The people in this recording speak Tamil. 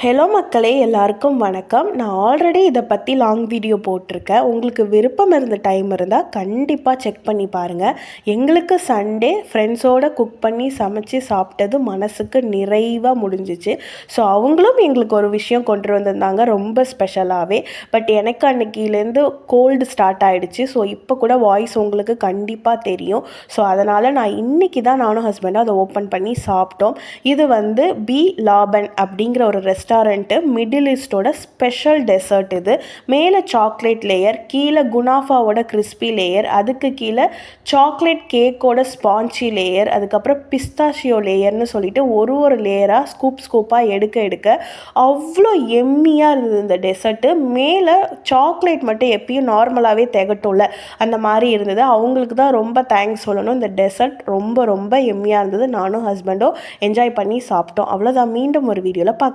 ஹலோ மக்களே, எல்லாருக்கும் வணக்கம். நான் ஆல்ரெடி இதை பற்றி லாங் வீடியோ போட்டிருக்கேன். உங்களுக்கு விருப்பம் இருந்த டைம் இருந்தால் கண்டிப்பாக செக் பண்ணி பாருங்கள். எங்களுக்கு சண்டே ஃப்ரெண்ட்ஸோடு குக் பண்ணி சமைச்சு சாப்பிட்டது மனசுக்கு நிறைவாக முடிஞ்சிச்சு. ஸோ அவங்களும் எங்களுக்கு ஒரு விஷயம் கொண்டு வந்திருந்தாங்க ரொம்ப ஸ்பெஷலாகவே. பட் எனக்கு அன்னைக்கிலேருந்து கோல்டு ஸ்டார்ட் ஆகிடுச்சு. ஸோ இப்போ கூட வாய்ஸ் உங்களுக்கு கண்டிப்பாக தெரியும். ஸோ அதனால் நான் இன்றைக்கி தான் நானும் ஹஸ்பண்டும் அதை ஓப்பன் பண்ணி சாப்பிட்டோம். இது வந்து பி லாபன் அப்படிங்கிற ஒரு ரெஸ்டாரண்ட்டு மிடில் ஈஸ்டோட ஸ்பெஷல் டெசர்ட். இது மேலே சாக்லேட் லேயர், கீழே குனாஃபாவோட கிறிஸ்பி லேயர், அதுக்கு கீழே சாக்லேட் கேக்கோட ஸ்பான்ச்சி லேயர், அதுக்கப்புறம் பிஸ்தாஷியோ லேயர்னு சொல்லிட்டு ஒரு லேயராக ஸ்கூப்பாக எடுக்க அவ்வளோ எம்மியாக இருந்தது இந்த டெசர்ட்டு. மேலே சாக்லேட் மட்டும் எப்பயும் நார்மலாகவே திகட்டும்ல, அந்த மாதிரி இருந்தது. அவங்களுக்கு தான் ரொம்ப தேங்க்ஸ் சொல்லணும். இந்த டெசர்ட் ரொம்ப எம்மியாக இருந்தது. நானும் ஹஸ்பண்டும் என்ஜாய் பண்ணி சாப்பிட்டோம். அவ்வளோதான். மீண்டும் ஒரு வீடியோவில் பார்க்க